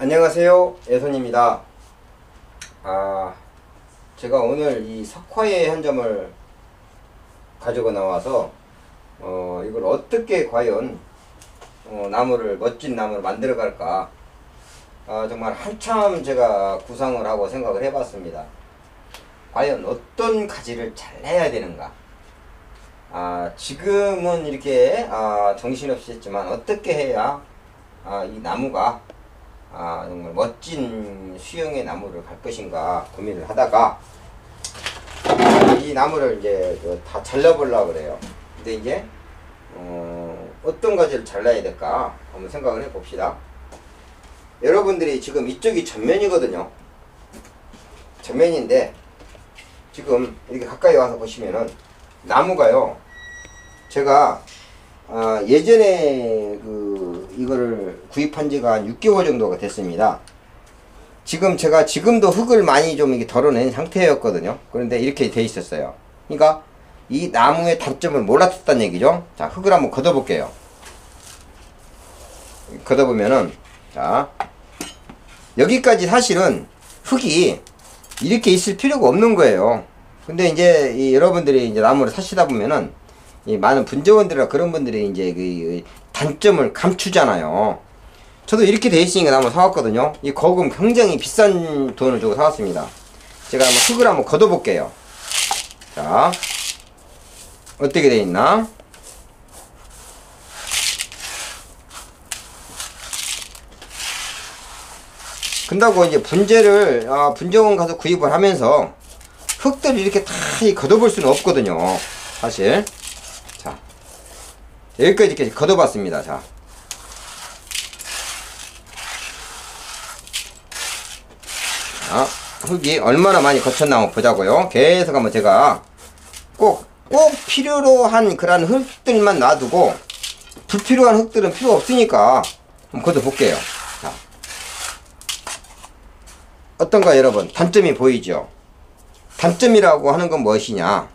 안녕하세요, 예손입니다. 제가 오늘 이 석화의 한 점을 가지고 나와서 이걸 어떻게 과연 나무를, 멋진 나무를 만들어 갈까, 정말 한참 제가 구상을 하고 생각을 해봤습니다. 과연 어떤 가지를 잘라야 되는가. 지금은 이렇게 정신없이 했지만 어떻게 해야 이 나무가 정말 멋진 수영의 나무를 갈 것인가 고민을 하다가 이 나무를 이제 다 잘라보려고 그래요. 근데 이제 어떤 가지를 잘라야 될까 한번 생각을 해 봅시다. 여러분들이 지금 이쪽이 전면이거든요. 전면인데 지금 이렇게 가까이 와서 보시면은 나무가요, 제가 예전에 이거를 구입한 지가 한 6개월 정도가 됐습니다. 지금도 흙을 많이 좀 이렇게 덜어낸 상태였거든요. 그런데 이렇게 돼 있었어요. 그러니까 이 나무의 단점을 몰랐었다는 얘기죠. 자, 흙을 한번 걷어볼게요. 걷어보면은, 자, 여기까지 사실은 흙이 이렇게 있을 필요가 없는 거예요. 근데 이제 여러분들이 이제 나무를 사시다 보면은 이 많은 분재원들이나 그런 분들이 이제 그 단점을 감추잖아요. 저도 이렇게 돼 있으니까 나무 사왔거든요. 이 거금 굉장히 비싼 돈을 주고 사왔습니다. 제가 한번 흙을 한번 걷어볼게요. 자, 어떻게 돼 있나? 근다고 이제 분재원 가서 구입을 하면서 흙들을 이렇게 다 걷어볼 수는 없거든요, 사실. 자, 여기까지 이렇게 걷어봤습니다. 자, 흙이 얼마나 많이 거쳤나 한번 보자고요. 계속 한번 제가 꼭 필요로 한 그런 흙들만 놔두고 불필요한 흙들은 필요 없으니까 한번 걷어볼게요. 자, 어떤가 여러분? 단점이 보이죠? 단점이라고 하는 건 무엇이냐?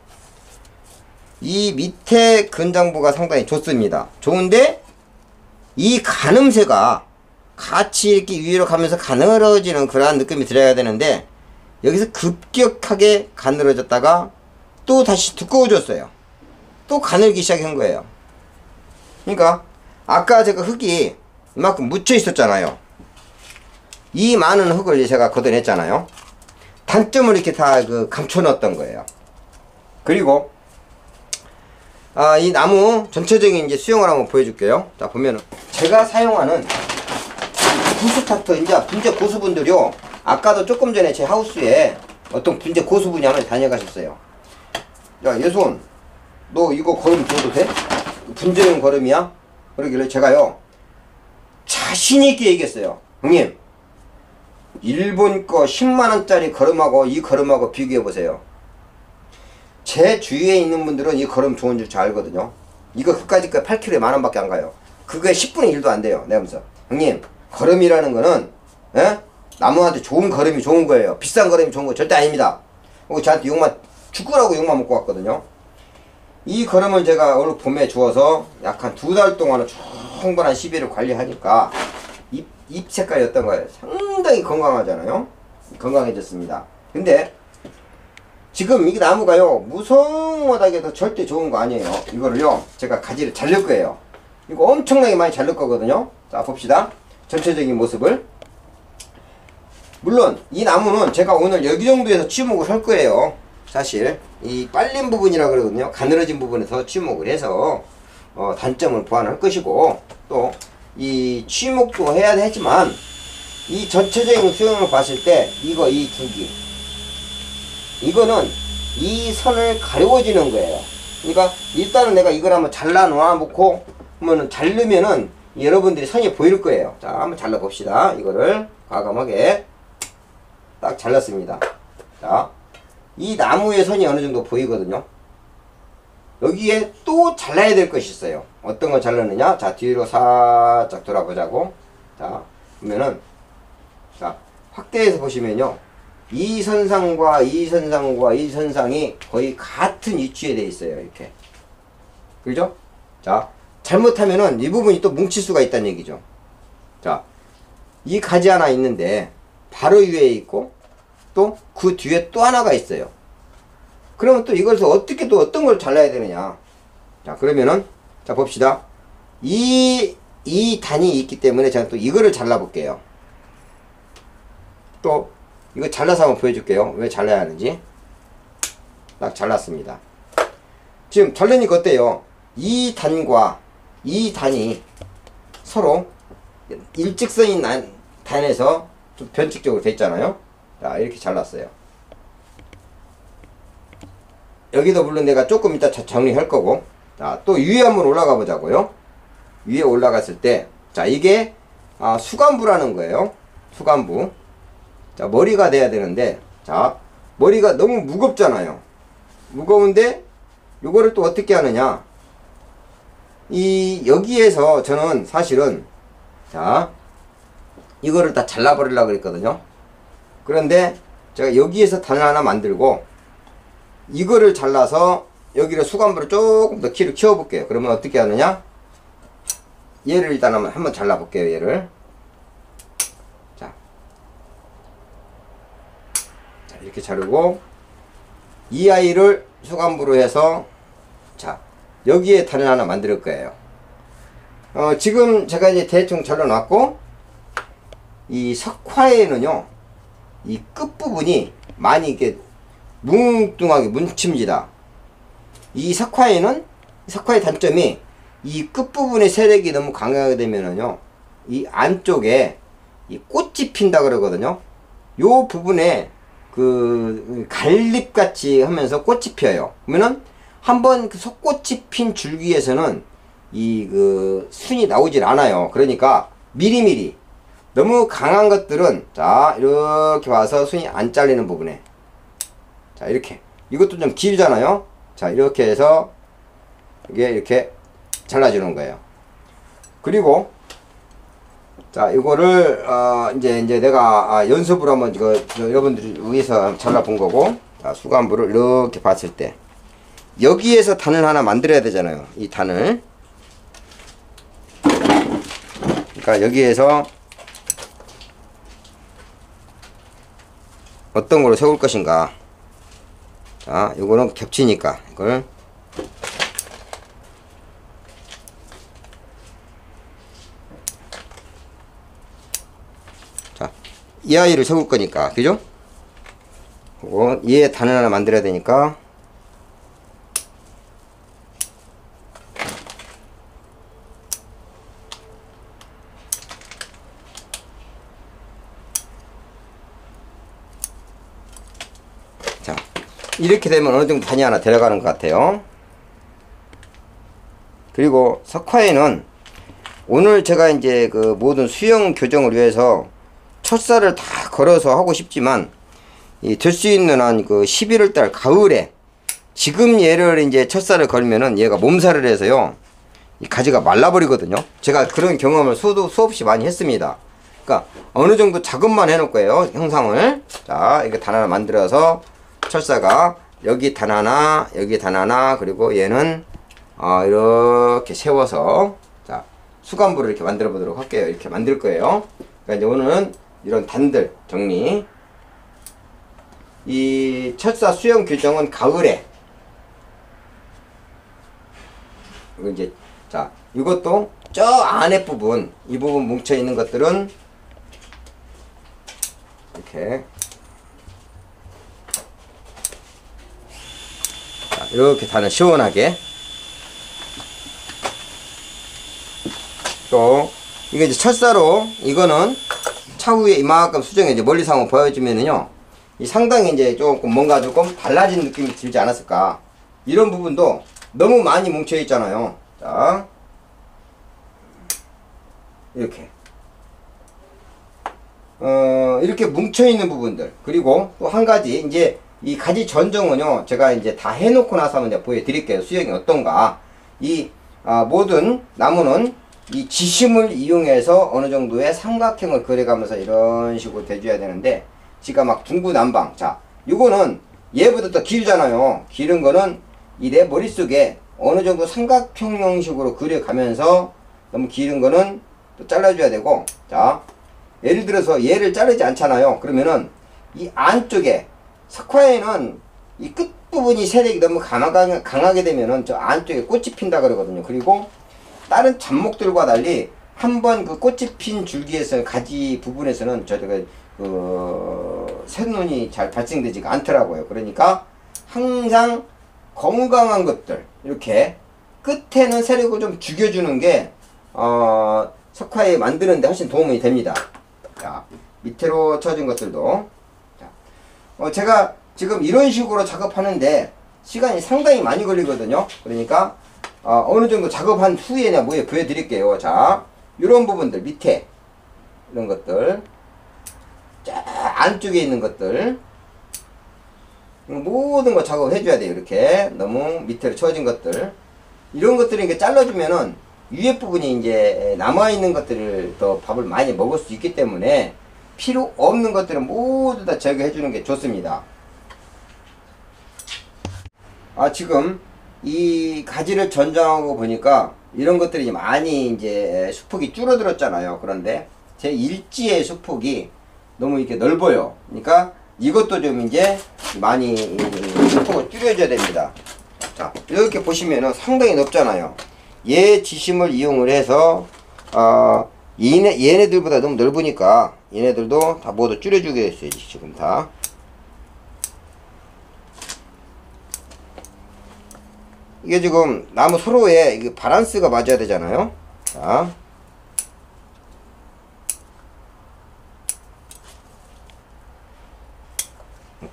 이 밑에 근장부가 상당히 좋습니다. 좋은데 이 가늠새가 같이 이렇게 위로 가면서 가늘어지는 그러한 느낌이 들어야 되는데 여기서 급격하게 가늘어졌다가 또 다시 두꺼워졌어요. 또 가늘기 시작한 거예요. 그러니까 아까 제가 흙이 이만큼 묻혀 있었잖아요. 이 많은 흙을 제가 걷어냈잖아요. 단점을 이렇게 다 감춰 넣었던 거예요. 그리고 이 나무 전체적인 이제 수영을 한번 보여줄게요. 자, 보면은 제가 사용하는 부스타트, 이제 분재 고수분들이요, 아까도 조금 전에 제 하우스에 어떤 분재 고수분이 한번 다녀가셨어요. 야, 예손, 너 이거 걸음 줘도 돼? 분재용 걸음이야? 그러길래 제가요, 자신있게 얘기했어요. 형님, 일본 거 10만원짜리 걸음하고 이 걸음하고 비교해보세요. 제 주위에 있는 분들은 이 걸음 좋은 줄 잘 알거든요. 이거 그까짓 거 8kg에 만원밖에 안 가요. 그거에 10분의 1도 안 돼요. 내가 하면서, 형님, 걸음이라는 거는 나무한테 좋은 걸음이 좋은 거예요. 비싼 걸음이 좋은 거 절대 아닙니다. 그리고 저한테 죽으라고 욕만 먹고 왔거든요. 이 걸음을 제가 오늘 봄에 주워서 약 한 2달 동안은 충분한 시비를 관리하니까 잎 색깔이 어떤 거예요? 상당히 건강하잖아요. 건강해졌습니다. 근데 지금 이 나무가요, 무성하다고 절대 좋은 거 아니에요. 이거를요, 제가 가지를 자를 거예요. 이거 엄청나게 많이 자를 거거든요. 자, 봅시다. 전체적인 모습을. 물론 이 나무는 제가 오늘 여기 정도에서 취목을 할 거예요. 사실 이 빨린 부분이라 그러거든요. 가늘어진 부분에서 취목을 해서 단점을 보완할 것이고, 또 이 취목도 해야 되지만 이 전체적인 수영을 봤을 때 이 줄기, 이거는 이 선을 가려워지는 거예요. 그러니까 일단은 내가 이걸 한번 잘라 놓아 놓고 하면은, 자르면은 여러분들이 선이 보일 거예요. 자, 한번 잘라 봅시다. 이거를 과감하게 딱 잘랐습니다. 자, 이 나무의 선이 어느 정도 보이거든요. 여기에 또 잘라야 될 것이 있어요. 어떤 걸 잘랐느냐? 자, 뒤로 살짝 돌아보자고. 자, 보면은, 자, 확대해서 보시면요, 이 선상과 이 선상과 이 선상이 거의 같은 위치에 돼 있어요. 이렇게. 그죠? 자, 잘못하면은 이 부분이 또 뭉칠 수가 있다는 얘기죠. 자, 이 가지 하나 있는데 바로 위에 있고 또 그 뒤에 또 하나가 있어요. 그러면 또 이것을 어떻게 또 어떤 걸 잘라야 되느냐. 자, 그러면은 자 봅시다. 이 단이 있기 때문에 제가 또 이거를 잘라 볼게요. 또 이거 잘라서 한번 보여줄게요. 왜 잘라야 하는지. 딱 잘랐습니다. 지금 잘라니까 어때요? 이 단과 이 단이 서로 일직선인 단에서 좀 변칙적으로 됐잖아요. 자, 이렇게 잘랐어요. 여기도 물론 내가 조금 이따 정리할 거고. 자, 또 위에 한번 올라가 보자고요. 위에 올라갔을 때, 자, 이게 수간부라는 거예요. 수간부. 자, 머리가 돼야 되는데, 자, 머리가 너무 무겁잖아요. 무거운데 요거를 또 어떻게 하느냐. 여기에서 저는 사실은 자, 이거를 다 잘라버리려고 그랬거든요. 그런데 제가 여기에서 단을 하나 만들고 이거를 잘라서 여기를 수간부를 조금 더 키를 키워볼게요. 그러면 어떻게 하느냐. 얘를 일단 한번 잘라볼게요. 얘를. 자, 이렇게 자르고 이 아이를 수간부로 해서 자, 여기에 단을 하나 만들 거예요. 지금 제가 이제 대충 잘라놨고 이 석화에는요 이 끝부분이 많이 이렇게 뭉뚱하게 뭉칩니다. 이 석화에는 석화의 단점이 이 끝부분의 세력이 너무 강하게 되면은요 이 안쪽에 이 꽃이 핀다 그러거든요. 요 부분에 그 갈잎같이 하면서 꽃이 피어요. 그러면은 한번 그 속꽃이 핀 줄기에서는 이 그 순이 나오질 않아요. 그러니까 미리미리 너무 강한 것들은 자 이렇게 와서 순이 안 잘리는 부분에 자 이렇게 이것도 좀 길잖아요. 자 이렇게 해서 이게 이렇게 잘라주는 거예요. 그리고 자 이거를 이제 내가 연습으로 한번 이거 여러분들이 위해서 잘라 본 거고. 자 수간부를 이렇게 봤을 때 여기에서 단을 하나 만들어야 되잖아요. 이 단을. 그러니까 여기에서 어떤 걸로 세울 것인가. 자, 요거는 겹치니까 이걸 자, 이 아이를 세울 거니까 그죠? 그리고 얘 단을 하나 만들어야 되니까 자, 이렇게 되면 어느 정도 단이 하나 들어가는 것 같아요. 그리고 석화에는 오늘 제가 이제 그 모든 수영 교정을 위해서 철사를 다 걸어서 하고 싶지만 될 수 있는 한 그 11월 달 가을에 지금 얘를 이제 철사를 걸면은 얘가 몸살을 해서요 이 가지가 말라버리거든요. 제가 그런 경험을 수없이 많이 했습니다. 그러니까 어느 정도 작업만 해놓을 거예요. 형상을. 자, 이렇게 단 하나 만들어서 철사가 여기 단 하나, 여기 단 하나, 그리고 얘는 이렇게 세워서 자 수간부를 이렇게 만들어 보도록 할게요. 이렇게 만들 거예요. 그러니까 이제 오늘은 이런 단들 정리. 이 철사 수영 규정은 가을에. 그리고 이제 자 이것도 저 안에 부분 이 부분 뭉쳐 있는 것들은 이렇게 자, 이렇게 단을 시원하게. 또 이게 이제 철사로 이거는 차후에 이만큼 수정해 이제 멀리서 한번 보여주면은요 이 상당히 이제 조금 뭔가 조금 달라진 느낌이 들지 않았을까. 이런 부분도 너무 많이 뭉쳐 있잖아요. 자 이렇게 이렇게 뭉쳐 있는 부분들. 그리고 또 한 가지 이제 이 가지 전정은요 제가 이제 다 해놓고 나서 한번 이제 보여드릴게요. 수영이 어떤가. 이 모든 나무는 이 지심을 이용해서 어느 정도의 삼각형을 그려가면서 이런 식으로 대줘야 되는데 지가 막 둥구난방. 자 요거는 얘보다 더 길잖아요. 기른 거는 이 내 머릿속에 어느 정도 삼각형 형식으로 그려가면서 너무 기른 거는 또 잘라줘야 되고. 자 예를 들어서 얘를 자르지 않잖아요. 그러면은 이 안쪽에 석화에는 이 끝부분이 세력이 너무 강하게 되면은 저 안쪽에 꽃이 핀다 그러거든요. 그리고 다른 잡목들과 달리 한번 그 꽃이 핀 줄기에서 가지 부분에서는 새눈이 잘 발생되지가 않더라고요. 그러니까 항상 건강한 것들 이렇게 끝에는 세력을 좀 죽여주는 게 석화에 만드는데 훨씬 도움이 됩니다. 자, 밑으로 쳐진 것들도 자, 제가 지금 이런 식으로 작업하는데 시간이 상당히 많이 걸리거든요. 그러니까 어느 정도 작업한 후에 뭐에 보여드릴게요. 자, 이런 부분들 밑에 이런 것들 쫙 안쪽에 있는 것들 모든 거 작업해 줘야 돼요. 이렇게 너무 밑으로 쳐진 것들 이런 것들을 이렇게 잘라주면은 위에 부분이 이제 남아있는 것들을 더 밥을 많이 먹을 수 있기 때문에 필요 없는 것들은 모두 다 제거해 주는 게 좋습니다. 지금 이 가지를 전장하고 보니까 이런 것들이 많이 이제 수폭이 줄어들었잖아요. 그런데 제 일지의 수폭이 너무 이렇게 넓어요. 그러니까 이것도 좀 이제 많이 수폭을 줄여줘야 됩니다. 자, 이렇게 보시면은 상당히 넓잖아요. 얘 지심을 이용을 해서 얘네들보다 너무 넓으니까 얘네들도 다 모두 줄여주겠어요. 지금 다. 이게 지금 나무 서로에 이게 밸런스가 맞아야 되잖아요. 자,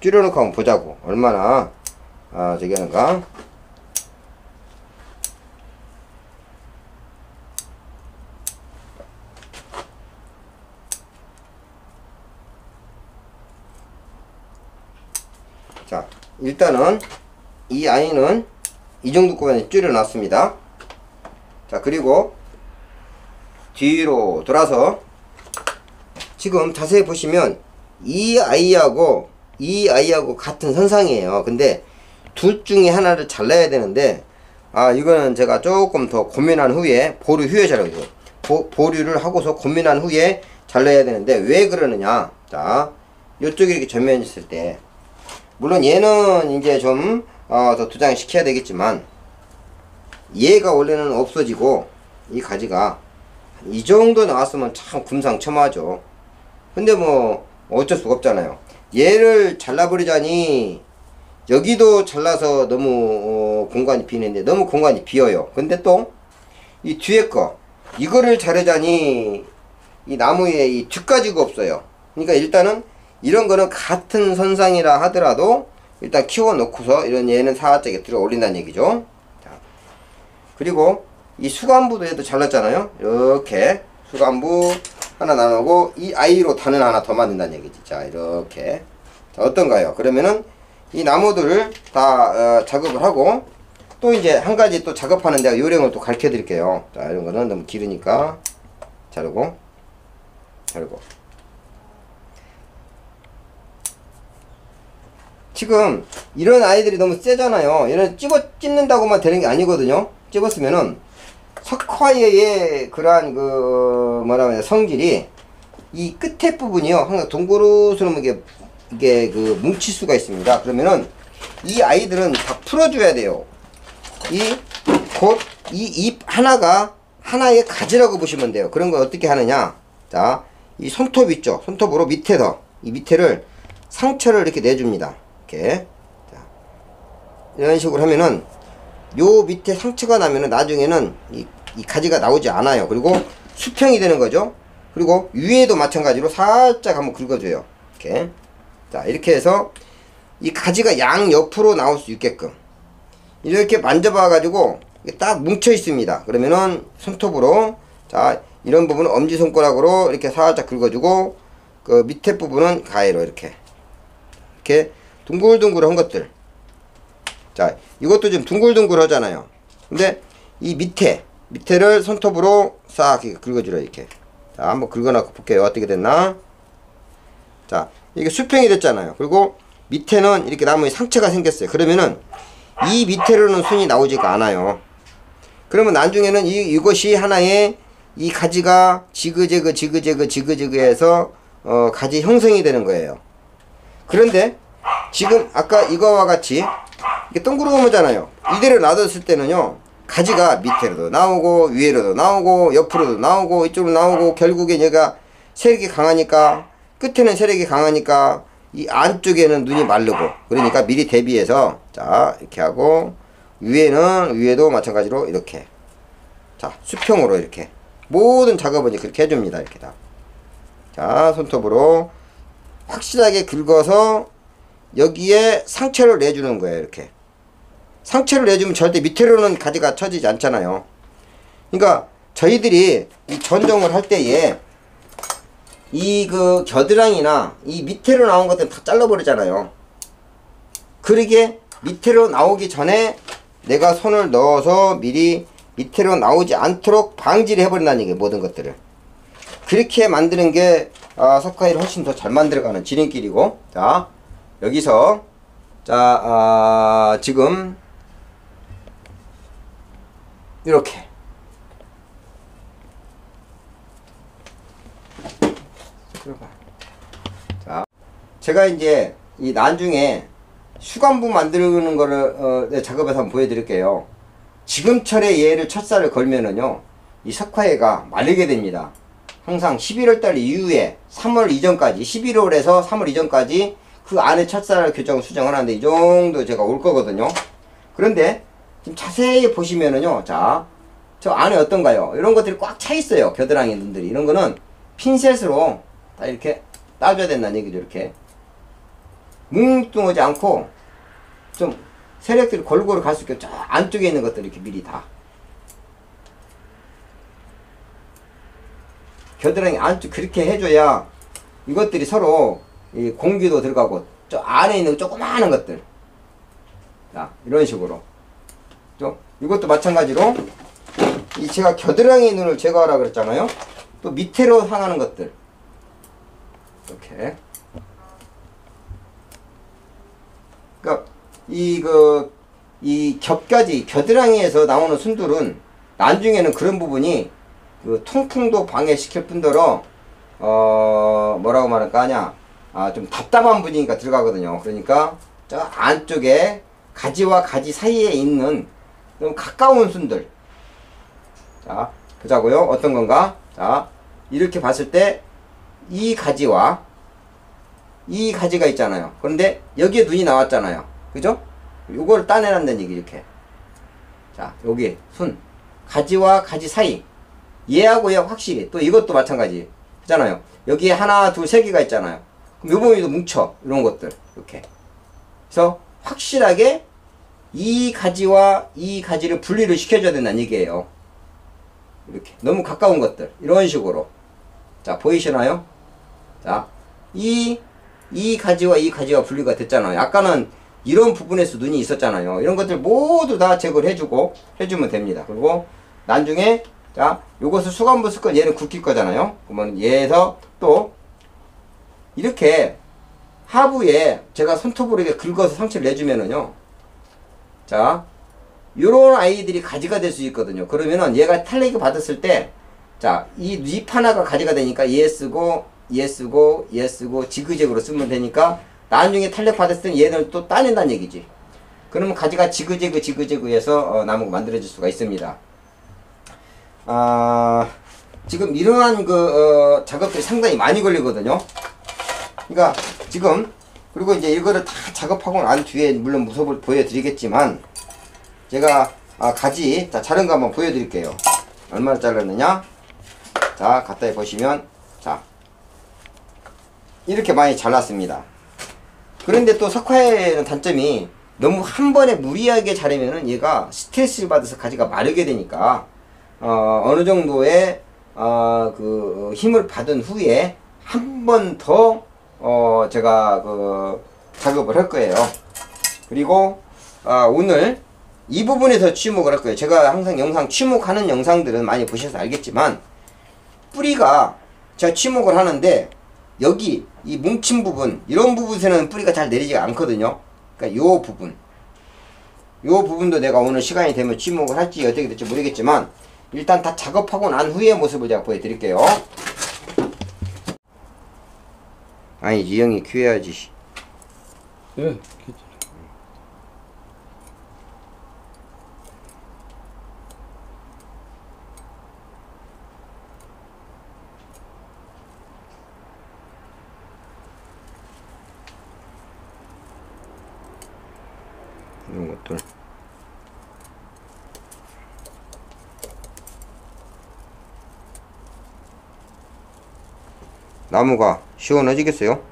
줄여놓고 한번 보자고 얼마나 저기 하는가. 자, 일단은 이 아이는 이 정도 구간에 줄여놨습니다. 자, 그리고 뒤로 돌아서 지금 자세히 보시면 이 아이하고 이 아이하고 같은 선상이에요. 근데 둘 중에 하나를 잘라야 되는데 이거는 제가 조금 더 고민한 후에 보류 후에 잘라요. 보류를 하고서 고민한 후에 잘라야 되는데 왜 그러느냐. 자, 요쪽에 이렇게 전면이 있을 때 물론 얘는 이제 좀 더 두장을 시켜야 되겠지만 얘가 원래는 없어지고 이 가지가 이 정도 나왔으면 참 금상첨화죠. 근데 뭐 어쩔 수가 없잖아요. 얘를 잘라버리자니 여기도 잘라서 너무 공간이 비는데 너무 공간이 비어요. 근데 또 이 뒤에 거 이거를 자르자니 이 나무에 이 뒷가지가 없어요. 그러니까 일단은 이런 거는 같은 선상이라 하더라도 일단 키워 놓고서 이런 얘는 살짝 들어 올린다는 얘기죠. 자, 그리고 이 수간부도 얘도 잘랐잖아요. 이렇게 수간부 하나 나누고 이 아이로 단을 하나 더 만든다는 얘기지. 자, 이렇게. 자, 어떤가요? 그러면은 이 나무들을 다 작업을 하고 또 이제 한 가지 또 작업하는 데가 요령을 또 가르쳐 드릴게요. 자, 이런 거는 너무 길으니까 자르고 지금 이런 아이들이 너무 세잖아요. 얘는 찝는다고만 되는 게 아니거든요. 찝었으면은 석화의 그러한 뭐라 그래야 성질이 이 끝에 부분이요 항상 동그랗으면 이게 뭉칠 수가 있습니다. 그러면은 이 아이들은 다 풀어줘야 돼요. 이 잎 하나가 하나의 가지라고 보시면 돼요. 그런 걸 어떻게 하느냐. 자, 이 손톱 있죠. 손톱으로 밑에서 이 밑에를 상처를 이렇게 내줍니다. 이렇게. 자, 이런 식으로 하면은 요 밑에 상처가 나면은 나중에는 이 가지가 나오지 않아요. 그리고 수평이 되는 거죠. 그리고 위에도 마찬가지로 살짝 한번 긁어줘요. 이렇게. 자, 이렇게 해서 이 가지가 양옆으로 나올 수 있게끔 이렇게 만져봐 가지고 딱 뭉쳐 있습니다. 그러면은 손톱으로 자, 이런 부분은 엄지손가락으로 이렇게 살짝 긁어주고 그 밑에 부분은 가위로 이렇게 둥글둥글한 것들. 자, 이것도 좀 둥글둥글 하잖아요. 근데 이 밑에를 손톱으로 싹 긁어주라. 이렇게. 자, 한번 긁어놓고 볼게요. 어떻게 됐나. 자, 이게 수평이 됐잖아요. 그리고 밑에는 이렇게 나무에 상처가 생겼어요. 그러면은 이 밑에로는 순이 나오지가 않아요. 그러면 나중에는 이것이 하나의 이 가지가 지그재그 해서 가지 형성이 되는 거예요. 그런데 지금 아까 이거와 같이 이게 동그라미잖아요. 이대로 놔뒀을 때는요, 가지가 밑으로도 나오고 위로도 나오고 옆으로도 나오고 이쪽으로 나오고, 결국에 얘가 세력이 강하니까, 끝에는 세력이 강하니까 이 안쪽에는 눈이 마르고, 그러니까 미리 대비해서 자 이렇게 하고, 위에도 마찬가지로 이렇게, 자 수평으로 이렇게 모든 작업은 그렇게 해줍니다. 이렇게 다. 자 손톱으로 확실하게 긁어서 여기에 상처를 내주는 거예요. 이렇게 상처를 내주면 절대 밑으로는 가지가 처지지 않잖아요. 그러니까 저희들이 이 전종을 할 때에 이 그 겨드랑이나 이 밑으로 나온 것들 다 잘라버리잖아요. 그러게 밑으로 나오기 전에 내가 손을 넣어서 미리 밑으로 나오지 않도록 방지를 해버린다는 얘기예요. 모든 것들을 그렇게 만드는 게 석화일을 훨씬 더 잘 만들어가는 지름길이고, 자 여기서 자 지금 이렇게 자 제가 이제 이 나중에 수간부 만드는 거를 작업해서 한번 보여드릴게요. 지금철에 얘를 첫살을 걸면은요, 이 석화애가 마르게 됩니다. 항상 11월달 이후에 3월 이전까지, 11월에서 3월 이전까지 그 안에 첫살 교정을 수정을 하는데 이 정도 제가 올 거거든요. 그런데 지금 자세히 보시면은요, 자 저 안에 어떤가요? 이런 것들이 꽉 차 있어요. 겨드랑이 눈들이. 이런 거는 핀셋으로 다 이렇게 따줘야 된다는 얘기죠. 이렇게 뭉뚱하지 않고 좀 세력들이 골고루 갈 수 있게 저 안쪽에 있는 것들 이렇게 미리 다 겨드랑이 안쪽 그렇게 해줘야 이것들이 서로 이 공기도 들어가고 저 안에 있는 조그마한 것들, 자 이런 식으로 또 이것도 마찬가지로 이 제가 겨드랑이 눈을 제거하라 그랬잖아요. 또 밑으로 향하는 것들 이렇게, 그러니까 이 겹가지 겨드랑이에서 나오는 순들은 나중에는 그런 부분이 그 통풍도 방해시킬 뿐더러 뭐라고 말할까 하냐, 좀 답답한 분위기가 들어가거든요. 그러니까 저 안쪽에 가지와 가지 사이에 있는 좀 가까운 순들, 자 보자고요. 어떤 건가? 자 이렇게 봤을 때 이 가지와 이 가지가 있잖아요. 그런데 여기에 눈이 나왔잖아요. 그죠? 요걸 따내란다는 얘기. 이렇게 자 여기 순 가지와 가지 사이, 얘하고 얘 확실히, 또 이것도 마찬가지 하잖아요. 여기에 하나 둘 세 개가 있잖아요. 그럼 요 부분이 뭉쳐, 이런 것들 이렇게. 그래서 확실하게 이 가지와 이 가지를 분리를 시켜줘야 된다는 얘기예요. 이렇게 너무 가까운 것들 이런 식으로. 자 보이시나요? 자 이 가지와 이 가지가 분리가 됐잖아요. 아까는 이런 부분에서 눈이 있었잖아요. 이런 것들 모두 다 제거를 해주면 됩니다. 그리고 나중에 자 요것을 수간부 쓸 얘는 굵힐 거잖아요. 그러면 얘에서 또 이렇게 하부에 제가 손톱으로 이렇게 긁어서 상처를 내주면은요, 자 요런 아이들이 가지가 될 수 있거든요. 그러면은 얘가 탈레기 받았을 때 자 이 잎 하나가 가지가 되니까 얘 쓰고 얘 쓰고 얘 쓰고 지그재그로 쓰면 되니까 나중에 탄력 받았을 때는 얘를 또 따낸다는 얘기지. 그러면 가지가 지그재그 해서 나무가 만들어질 수가 있습니다. 지금 이러한 작업들이 상당히 많이 걸리거든요. 그러니까 지금, 그리고 이제 이거를 다 작업하고 난 뒤에 물론 모습을 보여드리겠지만, 제가 가지 자 자른 거 한번 보여드릴게요. 얼마나 잘랐느냐. 자 가까이 보시면 자 이렇게 많이 잘랐습니다. 그런데 또 석화에는 단점이 너무 한 번에 무리하게 자르면은 얘가 스트레스를 받아서 가지가 마르게 되니까 어느 정도의 그 힘을 받은 후에 한 번 더 제가 작업을 할 거예요. 그리고 오늘 이 부분에서 취목을 할 거예요. 제가 항상 영상 취목하는 영상들은 많이 보셔서 알겠지만, 뿌리가 제가 취목을 하는데 여기 이 뭉친 부분, 이런 부분에서는 뿌리가 잘 내리지가 않거든요. 그러니까 요 부분도 내가 오늘 시간이 되면 취목을 할지 어떻게 될지 모르겠지만, 일단 다 작업하고 난 후의 모습을 제가 보여드릴게요. 아니 이 형이 큐해야지. 예, 괜찮아. 이런 것들 나무가 시원해지겠어요?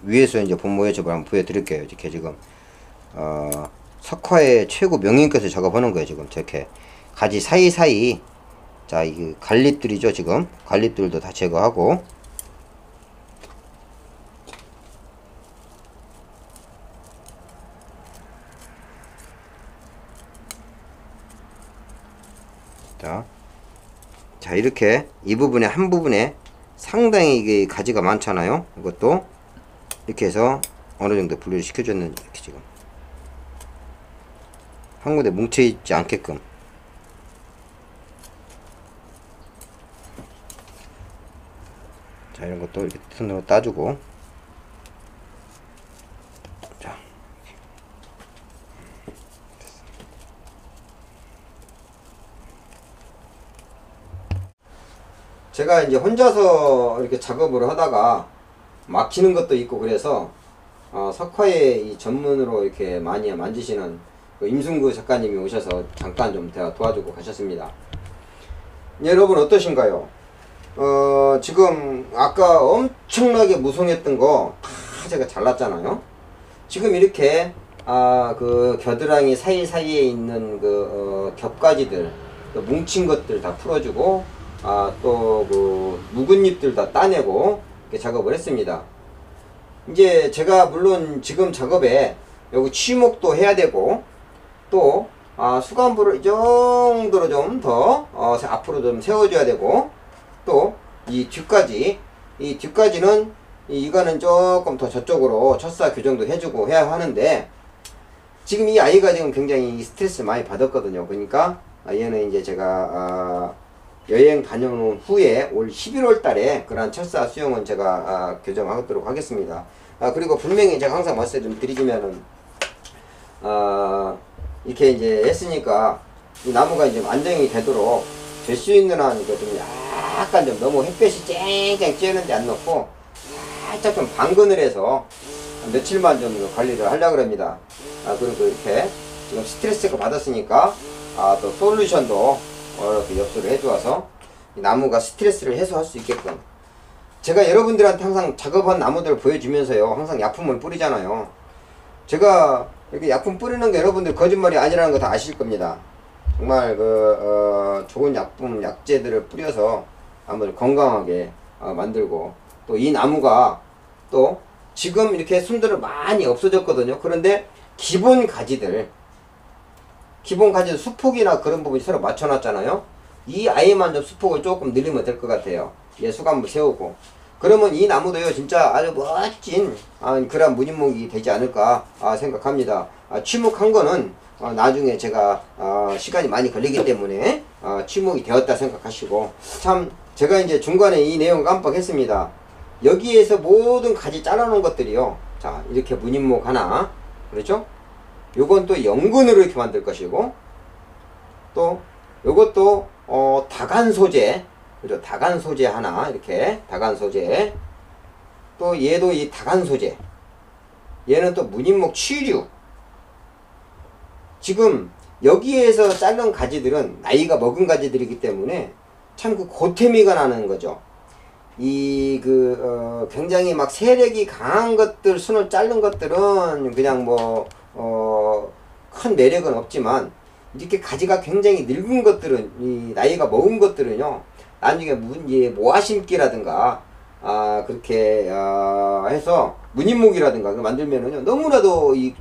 위에서 이제 본 모습을 한번 보여드릴게요. 이렇게 지금 석화의 최고 명인께서 작업하는 거예요. 지금 저렇게 가지 사이사이 자 이게 갈립들이죠. 지금 갈립들도 다 제거하고 자 이렇게 이 부분에 한 부분에 상당히 이게 가지가 많잖아요. 이것도 이렇게 해서 어느 정도 분리를 시켜줬는지 이렇게 지금 한 군데 뭉쳐있지 않게끔 자 이런 것도 이렇게 손으로 따주고 자 제가 이제 혼자서 이렇게 작업을 하다가 막히는 것도 있고 그래서 석화의 이 전문으로 이렇게 많이 만지시는 그 임순구 작가님이 오셔서 잠깐 좀 제가 도와주고 가셨습니다. 여러분 어떠신가요? 지금 아까 엄청나게 무성했던 거 다 제가 잘랐잖아요. 지금 이렇게 그 겨드랑이 사이사이에 있는 그 겹가지들 뭉친 것들 다 풀어주고 또 그 묵은 잎들 다 따내고 이렇게 작업을 했습니다. 이제 제가 물론 지금 작업에 여기 취목도 해야 되고 또 수간부를 이 정도로 좀 더 앞으로 좀 세워줘야 되고 또 이 뒷까지는 이거는 조금 더 저쪽으로 철사 교정도 해주고 해야 하는데 지금 이 아이가 지금 굉장히 스트레스를 많이 받았거든요. 그러니까 얘는 이제 제가 여행 다녀온 후에 올 11월 달에 그러한 철사 수영은 제가 교정하도록 하겠습니다. 그리고 분명히 제가 항상 말씀 좀 드리자면은 이렇게 이제 했으니까 이 나무가 이제 안정이 되도록 될 수 있는 한 이거 좀 약간 좀 너무 햇볕이 쨍쨍 쬐는데 안 넣고 살짝 좀 방근을 해서 며칠만 좀 관리를 하려고 합니다. 그리고 이렇게 지금 스트레스가 받았으니까 또 솔루션도 이렇게 엽수를 해주어서 이 나무가 스트레스를 해소할 수 있게끔 제가 여러분들한테 항상 작업한 나무들을 보여주면서요 항상 약품을 뿌리잖아요. 제가 이렇게 약품 뿌리는 게 여러분들 거짓말이 아니라는 거 다 아실 겁니다. 정말 좋은 약품 약재들을 뿌려서 한번 건강하게 만들고 또 이 나무가 또 지금 이렇게 순들은 많이 없어졌거든요. 그런데 기본 가지들 수폭이나 그런 부분이 서로 맞춰놨잖아요. 이 아이만 좀 수폭을 조금 늘리면 될 것 같아요. 얘 수간부 세우고 그러면 이 나무도요 진짜 아주 멋진 그런 무늬목이 되지 않을까 생각합니다. 취목한 거는 나중에 제가 시간이 많이 걸리기 때문에 취목이 되었다 생각하시고 참 제가 이제 중간에 이 내용 깜빡했습니다. 여기에서 모든 가지 잘라놓은 것들이요 자 이렇게 무늬목 하나 그렇죠? 요건 또 연근으로 이렇게 만들 것이고 또 요것도 다간 소재 그죠? 다간 소재 하나 이렇게 다간 소재 또 얘도 이 다간 소재 얘는 또 무늬목 취류 지금 여기에서 자른 가지들은 나이가 먹은 가지들이기 때문에 참 그 고태미가 나는 거죠. 굉장히 막 세력이 강한 것들 순을 자른 것들은 그냥 큰 매력은 없지만 이렇게 가지가 굉장히 늙은 것들은 이 나이가 먹은 것들은요 나중에 모아심기라든가 그렇게 해서 무늬목이라든가 만들면은요 너무나도 이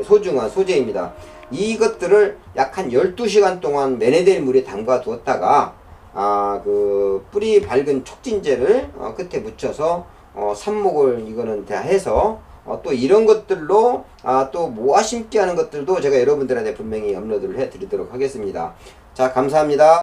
소중한 소재입니다. 이것들을 약 한 12시간 동안 메네델 물에 담가 두었다가 그 뿌리 밝은 촉진제를 끝에 묻혀서 삽목을 이거는 다 해서 또 이런 것들로 또 모아 심기 하는 것들도 제가 여러분들한테 분명히 업로드를 해 드리도록 하겠습니다. 자, 감사합니다.